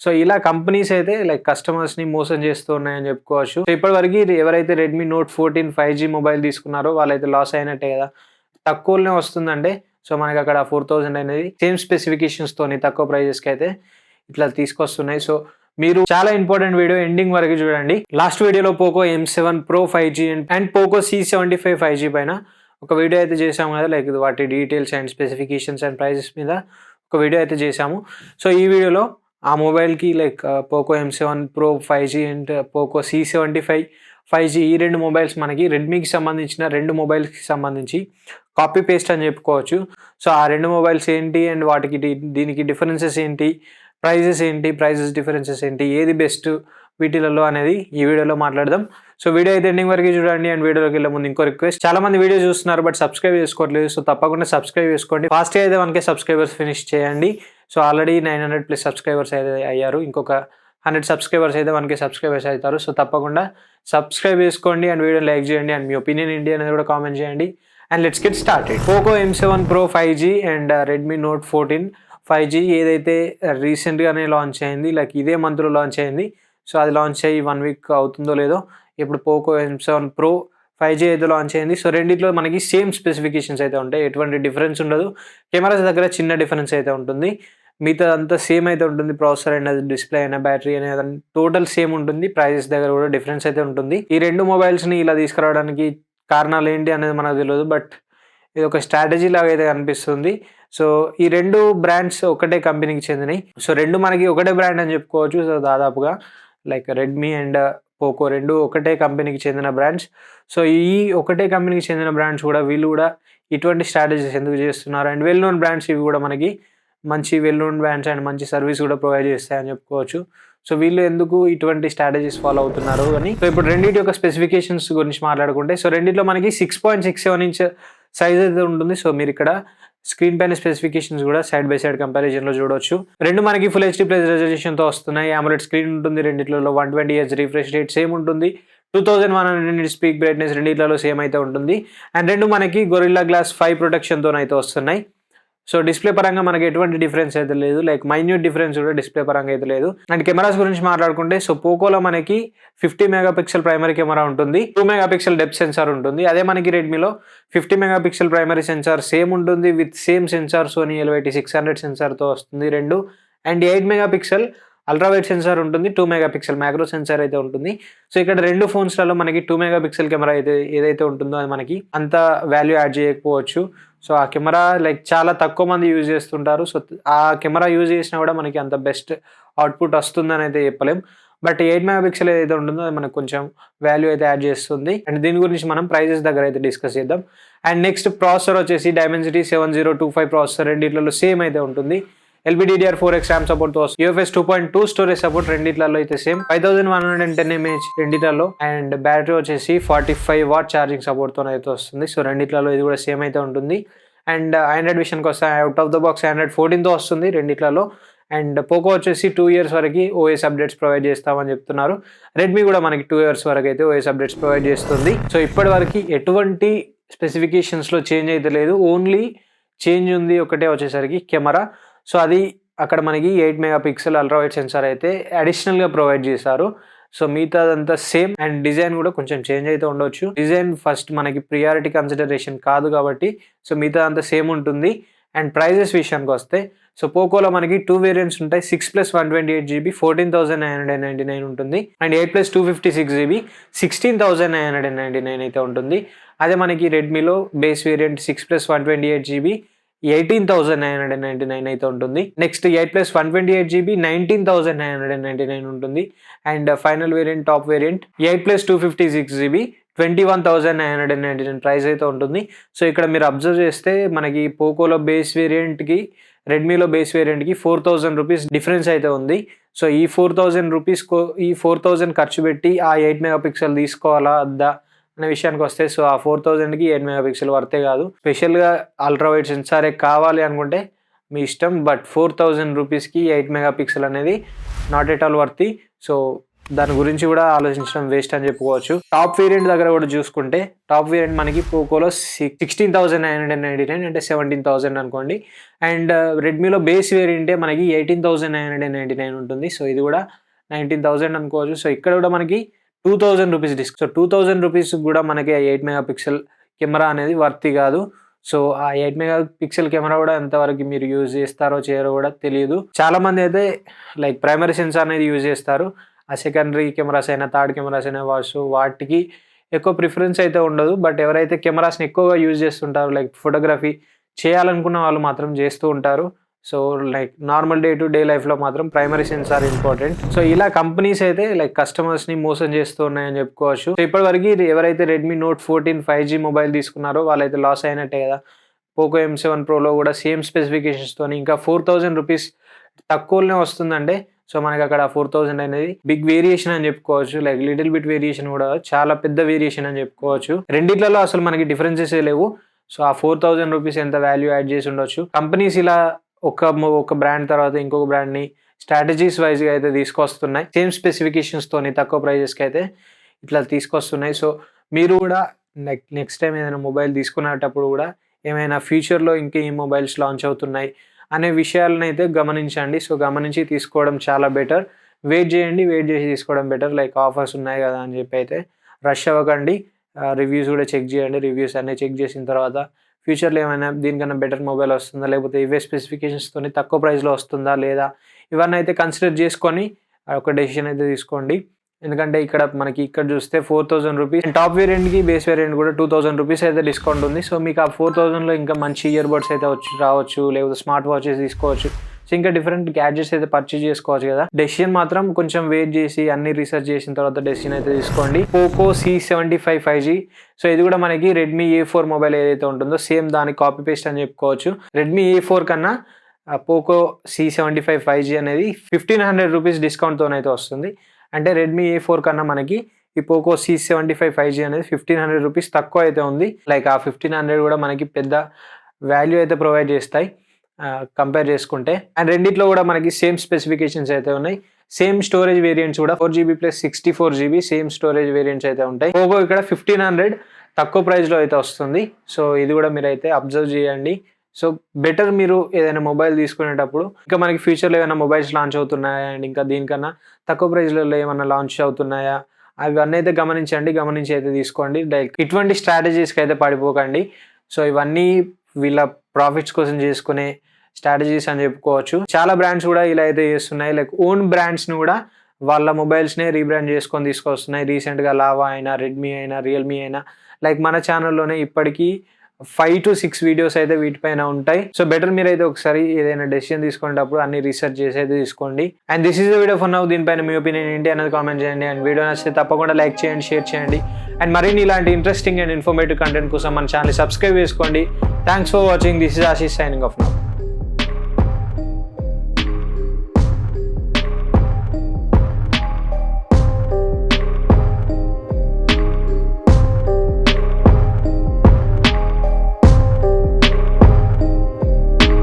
So ఇలా companies అయితే like కస్టమర్స్‌ని మోసం చేస్తూ ఉన్నాయని చెప్పుకోవచ్చు. సో ఇప్పటివరకి ఎవరైతే రెడ్మీ నోట్ 14 5G మొబైల్ తీసుకున్నారో వాళ్ళైతే లాస్ అయినట్టే కదా! తక్కువలోనే వస్తుందంటే సో మనకక్కడ 4000 అనేది సేమ్ స్పెసిఫికేషన్స్‌తోని తక్కువ ప్రైజెస్‌కైతే ఇట్లా తీసుకొస్తున్నాయి. సో మీరు చాలా ఇంపార్టెంట్ వీడియో ఎండింగ్ వరకు చూడండి. లాస్ట్ వీడియోలో Poco M7 Pro 5G and Poco C75 5G పైన ఒక వీడియో అయితే చేసాము కదా! లైక్ వాటి details and specifications and prices మీద ఒక వీడియో అయితే చేసాము. సో ఈ వీడియోలో ఆ మొబైల్‌కి like Poco M7 Pro 5G and Poco C75 5G ఈ 2 మొబైల్స్ మనకి రెడ్మీకి సంబంధించిన 2 మొబైల్స్‌కి సంబంధించి కాపీ పేస్ట్ అని చెప్పుకోవచ్చు. సో ఆ 2 మొబైల్స్ ఏంటి అండ్ వాటికి దీనికి డిఫరెన్సెస్ ఏంటి? ప్రైజెస్ ఏంటి? ప్రైజెస్ డిఫరెన్సెస్ ఏంటి? ఏది బెస్ట్ వీటిలలో అనేది ఈ వీడియోలో మాట్లాడదాం. సో వీడియో అయితే ఎండింగ్ వరకు చూడండి. అండ్ వీడియోలోకి వెళ్ళే ముందు ఇంకో రిక్వెస్ట్, చాలా మంది వీడియో చూస్తున్నారు బట్ సబ్స్క్రైబ్ చేసుకోవట్లేదు. సో తప్పకుండా సబ్స్క్రైబ్ చేసుకోండి. ఫాస్ట్‌గా అయితే 1K సబ్స్క్రైబర్స్ ఫినిష్ చేయండి. సో ఆల్రెడీ 900+ సబ్స్క్రైబర్స్ అయితే అయ్యారు. ఇంకొక 100 సబ్స్క్రైబర్స్ అయితే 1K సబ్స్క్రైబర్స్ అవుతారు. సో తప్పకుండా సబ్స్క్రైబ్ చేసుకోండి అండ్ వీడియోని లైక్ చేయండి అండ్ మీ ఒపీనియన్ ఏంటి అనేది కూడా కామెంట్ చేయండి. And let's get started. Poco M7 Pro 5G and Redmi note 14 5G ఏదైతే రీసెంట్‌గానే లాంచ్ అయింది. లైక్ ఇదే మంత్‌లో లాంచ్ అయింది. సో అది లాంచ్ అయ్యి 1 వీక్ అవుతుందో లేదో. ఇప్పుడు పోకో M7 Pro 5G అయితే లాంచ్ అయింది. సో రెండిట్లో మనకి సేమ్ స్పెసిఫికేషన్స్ అయితే ఉంటాయి. ఎటువంటి డిఫరెన్స్ ఉండదు. కెమెరాస్ దగ్గర చిన్న డిఫరెన్స్ అయితే ఉంటుంది. మిగతాదంతా సేమ్ అయితే ఉంటుంది. ప్రాసెసర్ అయినా, డిస్‌ప్లే అయినా, బ్యాటరీ అయినా టోటల్ సేమ్ ఉంటుంది. ప్రైజెస్ దగ్గర కూడా డిఫరెన్స్ అయితే ఉంటుంది. ఈ 2 మొబైల్స్‌ని ఇలా తీసుకురావడానికి కారణాలు ఏంటి అనేది మనకు తెలవదు. బట్ ఇది ఒక స్ట్రాటజీ లాగా అయితే అనిపిస్తుంది. సో ఈ 2 బ్రాండ్స్ ఒకటే కంపెనీకి చెందినయి. సో 2 మనకి ఒకటే బ్రాండ్ అని చెప్పుకోవచ్చు. సో దాదాపుగా లైక్ రెడ్మీ అండ్ పోకో 2 ఒకటే కంపెనీకి చెందిన బ్రాండ్స్. సో ఈ ఒకటే కంపెనీకి చెందిన బ్రాండ్స్ కూడా వీళ్ళు కూడా ఇటువంటి స్ట్రాటజీస్ ఎందుకు చేస్తున్నారు అండ్ వెల్ నోన్ బ్రాండ్స్ ఇవి కూడా మనకి మంచి వెల్ నోన్ బ్రాండ్స్ అండ్ మంచి సర్వీస్ కూడా ప్రొవైడ్ చేస్తాయని చెప్పుకోవచ్చు. సో వీళ్ళు ఎందుకు ఇటువంటి స్ట్రాటజీస్ ఫాలో అవుతున్నారు అని. సో ఇప్పుడు రెండిటి యొక్క స్పెసిఫికేషన్స్ గురించి మాట్లాడుకుంటే, సో రెండిట్లో మనకి 6.67 ఇంచ్ సైజ్ అయితే ఉంటుంది. సో మీరు ఇక్కడ స్క్రీన్ పైన స్పెసిఫికేషన్స్ కూడా సైడ్ బై సైడ్ కంపారిజన్లో చూడొచ్చు. 2 మనకి ఫుల్ HD+ రెజల్యూషన్తో వస్తున్నాయి. AMOLED స్క్రీన్ ఉంటుంది. రెండిట్లో 120Hz రిఫ్రెష్ రేట్ సేమ్ ఉంటుంది. 2100 nits పీక్ బ్రైట్నెస్ రెండిట్లలో సేమ్ అయితే ఉంటుంది. అండ్ 2 మనకి గొరిల్లా గ్లాస్ 5 ప్రొటెక్షన్తో అయితే వస్తున్నాయి. సో డిస్‌ప్లే పరంగా మనకి ఎటువంటి డిఫరెన్స్ అయితే లేదు. లైక్ మైన్యూట్ డిఫరెన్స్ కూడా డిస్‌ప్లే పరంగా అయితే లేదు. అండ్ కెమెరాస్ గురించి మాట్లాడుకుంటే, సో పోకోలో మనకి 50 మెగాపిక్సెల్ ప్రైమరీ కెమెరా ఉంటుంది. 2 మెగాపిక్సెల్ డెప్త్ సెన్సార్ ఉంటుంది. అదే మనకి రెడ్మీలో 50 మెగాపిక్సెల్ ప్రైమరీ సెన్సార్ సేమ్ ఉంటుంది. With same sensor Sony LYT600 సెన్సార్‌తో వస్తుంది 2. And 8 megapixel ultra wide sensor ఉంటుంది. 2 మెగాపిక్సెల్ మ్యాక్రో సెన్సార్ అయితే ఉంటుంది. సో ఇక్కడ 2 ఫోన్స్‌లలో మనకి 2 మెగాపిక్సెల్ కెమెరా అయితే ఏదైతే ఉంటుందో అది మనకి అంత వాల్యూ యాడ్ చేయకపోవచ్చు. సో ఆ కెమెరా లైక్ చాలా తక్కువ మంది యూజ్ చేస్తుంటారు. సో ఆ కెమెరా యూజ్ చేసినా కూడా మనకి అంత బెస్ట్ అవుట్‌పుట్ వస్తుందని అయితే చెప్పలేం. బట్ 8 మెగాపిక్సెల్ ఏదైతే ఉంటుందో అది మనకు కొంచెం వాల్యూ అయితే యాడ్ చేస్తుంది. అండ్ దీని గురించి మనం ప్రైజెస్ దగ్గర అయితే డిస్కస్ చేద్దాం. అండ్ నెక్స్ట్ ప్రాసెసర్ వచ్చేసి Dimensity 7025 ప్రాసెసర్ రెండిట్లలో సేమ్ అయితే ఉంటుంది. LPDDR4X RAM సపోర్ట్‌తో వస్తుంది. UFS 2.2 స్టోరేజ్ సపోర్ట్ రెండిట్లలో అయితే సేమ్. 5110 mAh రెండిట్లలో. అండ్ బ్యాటరీ వచ్చేసి 45 వాట్ ఛార్జింగ్ సపోర్ట్‌తో అయితే వస్తుంది. సో రెండిట్లలో ఇది కూడా సేమ్ అయితే ఉంటుంది. అండ్ ఆండ్రాయిడ్ విషయానికి వస్తే out of the box android 14తో వస్తుంది రెండిట్లలో. అండ్ పోకో వచ్చేసి 2 years వరకు OS అప్డేట్స్ ప్రొవైడ్ చేస్తామని చెప్తున్నారు. రెడ్మీ కూడా మనకి 2 years వరకు అయితే OS అప్డేట్స్ ప్రొవైడ్ చేస్తుంది. సో ఇప్పటివరకు ఎటువంటి స్పెసిఫికేషన్స్‌లో చేంజ్ అయితే లేదు. ఓన్లీ చేంజ్ ఉంది ఒకటే వచ్చేసరికి కెమెరా. సో అది అక్కడ మనకి 8 మెగాపిక్సెల్ అల్ట్రా వైడ్ సెన్సార్ అయితే అడిషనల్‌గా ప్రొవైడ్ చేశారు. సో మిగతాదంతా సేమ్. అండ్ డిజైన్ కూడా కొంచెం చేంజ్ అయితే ఉండొచ్చు. డిజైన్ ఫస్ట్ మనకి ప్రియారిటీ కన్సిడరేషన్ కాదు కాబట్టి సో మిగతాదంతా సేమ్ ఉంటుంది. అండ్ ప్రైజెస్ విషయానికి వస్తే, సో పోకోలో మనకి 2 వేరియంట్స్ ఉంటాయి. 6+ 128GB 14,999 ఉంటుంది. అండ్ 8+ 256GB 16,999 అయితే ఉంటుంది. అదే మనకి రెడ్మీలో బేస్ వేరియంట్ 6+ 128GB 18,999 అయితే ఉంటుంది. నెక్స్ట్ 8+ 128GB 19,999 ఉంటుంది. And final variant top variant 8+ 256GB 21,999 price అయితే ఉంటుంది. సో ఇక్కడ మీరు అబ్జర్వ్ చేస్తే మనకి పోకోలో బేస్ వేరియంట్‌కి రెడ్మీలో బేస్ వేరియంట్‌కి 4,000 రూపీస్ డిఫరెన్స్ అయితే ఉంది. సో ఈ 4,000 రూపీస్‌కో ఈ 4,000 ఖర్చు పెట్టి ఆ 8 మెగాపిక్సెల్ తీసుకోవాలా వద్దా అనే విషయానికి వస్తే, సో ఆ 4,000కి 8 మెగాపిక్సెల్ వర్తే కాదు. స్పెషల్‌గా అల్ట్రా వైడ్ సెన్సారే కావాలి అనుకుంటే మీ ఇష్టం. బట్ 4,000 రూపీస్‌కి 8 మెగాపిక్సెల్ అనేది not at all worthy. So దాని గురించి కూడా ఆలోచించడం వేస్ట్ అని చెప్పుకోవచ్చు. టాప్ వేరియంట్ దగ్గర కూడా చూసుకుంటే టాప్ వేరియంట్ మనకి పోకోలో 16,999 అంటే 17,000 అనుకోండి. అండ్ రెడ్మీలో బేస్ వేరియంటే మనకి 18,999 ఉంటుంది. సో ఇది కూడా 19,000 అనుకోవచ్చు. సో ఇక్కడ కూడా మనకి 2,000 రూపీస్ డిస్క్. సో 2,000 రూపీస్ కూడా మనకి 8 మెగా పిక్సెల్ కెమెరా అనేది వర్తి కాదు. సో ఆ 8 మెగా పిక్సెల్ కెమెరా కూడా ఎంతవరకు మీరు యూజ్ చేస్తారో చేయరో కూడా తెలియదు. చాలా మంది అయితే లైక్ ప్రైమరీ సెన్సార్ అనేది యూజ్ చేస్తారు. ఆ సెకండరీ కెమెరాస్ అయినా థర్డ్ కెమెరాస్ అయినా వాటికి ఎక్కువ ప్రిఫరెన్స్ అయితే ఉండదు. బట్ ఎవరైతే కెమెరాస్ని ఎక్కువగా యూజ్ చేస్తుంటారో లైక్ ఫోటోగ్రఫీ చేయాలనుకున్న వాళ్ళు మాత్రం చేస్తూ ఉంటారు. So like normal day to day లైఫ్లో మాత్రం ప్రైమరీ సెన్సార్ ఇంపార్టెంట్. సో ఇలా కంపెనీస్ అయితే లైక్ కస్టమర్స్ని మోసం చేస్తూ ఉన్నాయని చెప్పుకోవచ్చు. సో ఇప్పటివరకు ఎవరైతే రెడ్మీ నోట్ 14 5G మొబైల్ తీసుకున్నారో వాళ్ళైతే లాస్ అయినట్టే కదా. పోకో M7 Proలో కూడా సేమ్ స్పెసిఫికేషన్స్తో ఇంకా 4,000 రూపీస్ తక్కువనే వస్తుందంటే సో మనకి అక్కడ 4,000 అనేది బిగ్ వేరియేషన్ అని చెప్పుకోవచ్చు. లైక్ లిటిల్ బిట్ వేరియేషన్ కూడా చాలా పెద్ద వేరియేషన్ అని చెప్పుకోవచ్చు. రెండిట్లలో అసలు మనకి డిఫరెన్సెస్ లేవు. సో ఆ 4,000 రూపీస్ ఎంత వాల్యూ యాడ్ చేసి ఉండొచ్చు. కంపెనీస్ ఇలా ఒక బ్రాండ్ తర్వాత ఇంకొక బ్రాండ్ని స్ట్రాటజీస్ వైజ్గా అయితే తీసుకొస్తున్నాయి. సేమ్ స్పెసిఫికేషన్స్తోని తక్కువ ప్రైజెస్కి అయితే ఇట్లా తీసుకొస్తున్నాయి. సో మీరు కూడా నెక్స్ట్ టైం ఏదైనా మొబైల్ తీసుకునేటప్పుడు కూడా ఏమైనా ఫ్యూచర్లో ఇంకా ఈ మొబైల్స్ లాంచ్ అవుతున్నాయి అనే విషయాలను అయితే గమనించండి. సో గమనించి తీసుకోవడం చాలా బెటర్. వెయిట్ చేసి తీసుకోవడం బెటర్. లైక్ ఆఫర్స్ ఉన్నాయి కదా అని చెప్పి అయితే రష్ అవ్వకండి. రివ్యూస్ కూడా చెక్ చేయండి. రివ్యూస్ అన్నీ చెక్ చేసిన తర్వాత ఫ్యూచర్లో ఏమైనా దీనికన్నా బెటర్ మొబైల్ వస్తుందా, లేకపోతే ఇవే స్పెసిఫికేషన్స్తో తక్కువ ప్రైస్లో వస్తుందా లేదా, ఇవన్నీ అయితే కన్సిడర్ చేసుకొని ఒక డెసిషన్ అయితే తీసుకోండి. ఎందుకంటే ఇక్కడ చూస్తే 4,000 రూపీస్ టాప్ వేరియంట్కి బేస్ వేరియంట్ కూడా 2,000 రూపీస్ అయితే డిస్కౌంట్ ఉంది. సో మీకు ఆ 4,000లో ఇంకా మంచి ఇయర్ బడ్స్ అయితే రావచ్చు, లేకపోతే స్మార్ట్ వాచెస్ తీసుకోవచ్చు. సో ఇంకా డిఫరెంట్ గ్యాడ్జెట్స్ అయితే పర్చేజ్ చేసుకోవచ్చు కదా. డెసిషన్ మాత్రం కొంచెం వెయిట్ చేసి అన్ని రీసెర్చ్ చేసిన తర్వాత డెసిషన్ అయితే తీసుకోండి. Poco C75 5G. సో ఇది కూడా మనకి రెడ్మీ A4 మొబైల్ ఏదైతే ఉంటుందో సేమ్ దానికి కాపీ పేస్ట్ అని చెప్పుకోవచ్చు. రెడ్మీ A4 కన్నా పోకో C75 5G అనేది 1,500 రూపీస్ డిస్కౌంట్తోనైతే వస్తుంది. అంటే రెడ్మీ A4 కన్నా మనకి ఈ పోకో C75 5G అనేది 1,500 రూపీస్ తక్కువ అయితే ఉంది. లైక్ ఆ 1,500 కూడా మనకి పెద్ద వాల్యూ అయితే ప్రొవైడ్ చేస్తాయి కంపేర్ చేసుకుంటే. అండ్ రెండిట్లో కూడా మనకి సేమ్ స్పెసిఫికేషన్స్ అయితే ఉన్నాయి. సేమ్ స్టోరేజ్ వేరియంట్స్ కూడా 4GB + 64GB same storage variants అయితే ఉంటాయి. పోకో ఇక్కడ 1,500 తక్కువ ప్రైస్లో అయితే వస్తుంది. సో ఇది కూడా మీరు అయితే అబ్జర్వ్ చేయండి. సో బెటర్ మీరు ఏదైనా మొబైల్ తీసుకునేటప్పుడు ఇంకా మనకి ఫ్యూచర్లో ఏమైనా మొబైల్స్ లాంచ్ అవుతున్నాయా అండ్ ఇంకా దీనికన్నా తక్కువ ప్రైస్లలో ఏమైనా లాంచ్ అవుతున్నాయా అవన్నీ అయితే గమనించి అయితే తీసుకోండి. లైక్ ఇటువంటి స్ట్రాటజీస్కి అయితే పడిపోకండి. సో ఇవన్నీ వీళ్ళ ప్రాఫిట్స్ కోసం చేసుకునే స్ట్రాటజీస్ అని చెప్పుకోవచ్చు. చాలా బ్రాండ్స్ కూడా ఇలా అయితే చేస్తున్నాయి. లైక్ ఓన్ బ్రాండ్స్ని కూడా వాళ్ళ మొబైల్స్నే రీబ్రాండ్ చేసుకొని తీసుకొస్తున్నాయి. రీసెంట్గా లావా అయినా, రెడ్మీ అయినా, రియల్మీ అయినా లైక్ మన ఛానల్లోనే ఇప్పటికీ 5 to 6 వీడియోస్ అయితే వీటిపైన ఉంటాయి. సో బెటర్ మీరైతే ఒకసారి ఏదైనా డెసిషన్ తీసుకునేటప్పుడు అన్ని రీసెర్చ్ చేసి అయితే తీసుకోండి. And this is the video for now. దీనిపైన మీ ఒపీనియన్ ఏంటి అనేది కామెంట్ చేయండి. అండ్ వీడియో నచ్చితే తప్పకుండా లైక్ చేయండి, షేర్ చేయండి. అండ్ మరిన్ని ఇలాంటి ఇంట్రెస్టింగ్ అండ్ ఇన్ఫర్మేటివ్ కంటెంట్ కోసం మన ఛానల్ సబ్స్క్రైబ్ చేసుకోండి. Thanks for watching. This is Ashish signing off now.